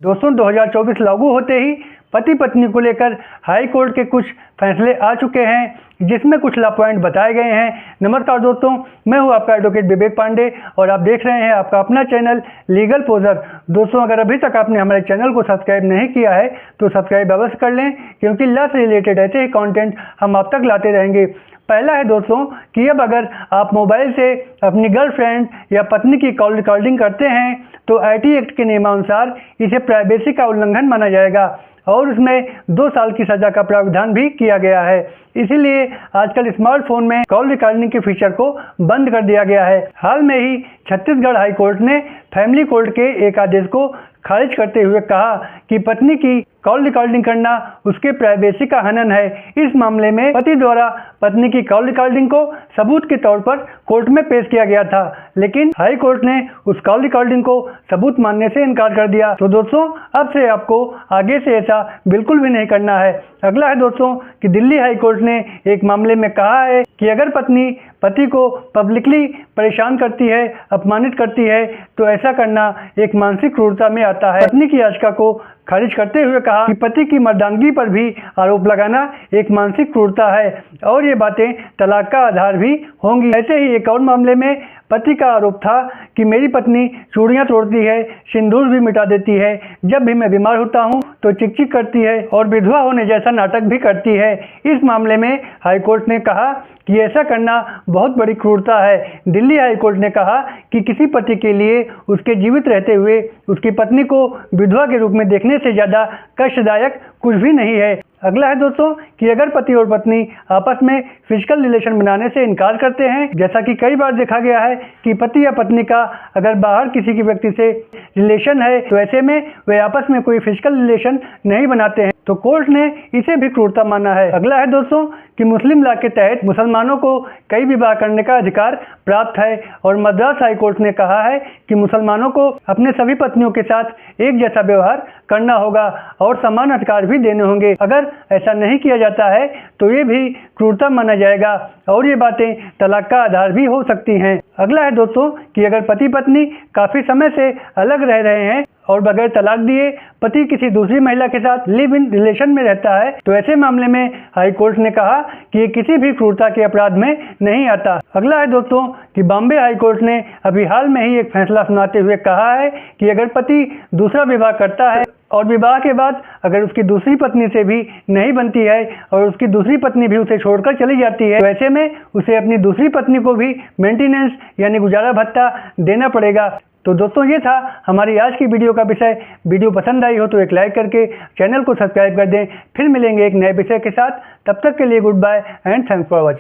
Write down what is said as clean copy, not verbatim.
दोस्तों 2024 लागू होते ही पति पत्नी को लेकर हाई कोर्ट के कुछ फैसले आ चुके हैं जिसमें कुछ ला पॉइंट बताए गए हैं। नमस्कार दोस्तों, मैं हूं आपका एडवोकेट विवेक पांडे और आप देख रहे हैं आपका अपना चैनल लीगल पोजर। दोस्तों, अगर अभी तक आपने हमारे चैनल को सब्सक्राइब नहीं किया है तो सब्सक्राइब अवश्य कर लें, क्योंकि लॉ से रिलेटेड ऐसे ही कंटेंट हम आप तक लाते रहेंगे। पहला है दोस्तों कि अब अगर आप मोबाइल से अपनी गर्लफ्रेंड या पत्नी की कॉल रिकॉर्डिंग करते हैं तो आईटी एक्ट के नियमानुसार इसे प्राइवेसी का उल्लंघन माना जाएगा और उसमें 2 साल की सजा का प्रावधान भी किया गया है। इसीलिए आजकल स्मार्टफोन में कॉल रिकॉर्डिंग के फीचर को बंद कर दिया गया है। हाल में ही छत्तीसगढ़ हाई कोर्ट ने फैमिली कोर्ट के एक आदेश को खारिज करते हुए कहा कि पत्नी की कॉल रिकॉर्डिंग करना उसके प्राइवेसी का हनन है। इस मामले में पति द्वारा पत्नी की कॉल रिकॉर्डिंग को सबूत के तौर पर कोर्ट में पेश किया गया था, लेकिन हाई कोर्ट ने उस कॉल रिकॉर्डिंग को सबूत मानने से इनकार कर दिया। तो दोस्तों, अब से आपको आगे से ऐसा बिल्कुल भी नहीं करना है। अगला है दोस्तों कि दिल्ली हाई कोर्ट ने एक मामले में कहा है कि अगर पत्नी पति को पब्लिकली परेशान करती है, अपमानित करती है, तो ऐसा करना एक मानसिक क्रूरता में आता है। पत्नी की याचिका को खारिज करते हुए कहा कि पति की मर्दानगी पर भी आरोप लगाना एक मानसिक क्रूरता है और ये बातें तलाक का आधार भी होंगी। ऐसे ही एक और मामले में पति का आरोप था कि मेरी पत्नी चूड़ियां तोड़ती है, सिंदूर भी मिटा देती है, जब भी मैं बीमार होता हूं तो चिक चिक करती है और विधवा होने जैसा नाटक भी करती है। इस मामले में हाईकोर्ट ने कहा कि ऐसा करना बहुत बड़ी क्रूरता है। दिल्ली हाईकोर्ट ने कहा कि किसी पति के लिए उसके जीवित रहते हुए उसकी पत्नी को विधवा के रूप में देखने से ज़्यादा कष्टदायक कुछ भी नहीं है। अगला है दोस्तों कि अगर पति और पत्नी आपस में फिजिकल रिलेशन बनाने से इनकार करते हैं, जैसा कि कई बार देखा गया है कि पति या पत्नी का अगर बाहर किसी की व्यक्ति से रिलेशन है तो ऐसे में वे आपस में कोई फिजिकल रिलेशन नहीं बनाते हैं, तो कोर्ट ने इसे भी क्रूरता माना है। अगला है दोस्तों कि मुस्लिम लॉ के तहत मुसलमानों को कई विवाह करने का अधिकार प्राप्त है और मद्रास हाई कोर्ट ने कहा है कि मुसलमानों को अपने सभी पत्नियों के साथ एक जैसा व्यवहार करना होगा और समान अधिकार भी देने होंगे। अगर ऐसा नहीं किया जाता है तो ये भी क्रूरता माना जाएगा और ये बातें तलाक का आधार भी हो सकती हैं। अगला है दोस्तों कि अगर पति पत्नी काफ़ी समय से अलग रह रहे हैं और बगैर तलाक दिए पति किसी दूसरी महिला के साथ लिव इन रिलेशन में रहता है, तो ऐसे मामले में हाई कोर्ट ने कहा कि ये किसी भी क्रूरता के अपराध में नहीं आता। अगला है दोस्तों कि बॉम्बे हाई कोर्ट ने अभी हाल में ही एक फैसला सुनाते हुए कहा है कि अगर पति दूसरा विवाह करता है और विवाह के बाद अगर उसकी दूसरी पत्नी से भी नहीं बनती है और उसकी दूसरी पत्नी भी उसे छोड़कर चली जाती है, तो ऐसे में उसे अपनी दूसरी पत्नी को भी मेंटेनेंस यानी गुजारा भत्ता देना पड़ेगा। तो दोस्तों, ये था हमारी आज की वीडियो का विषय। वीडियो पसंद आई हो तो एक लाइक करके चैनल को सब्सक्राइब कर दें। फिर मिलेंगे एक नए विषय के साथ, तब तक के लिए goodbye and thanks for watching.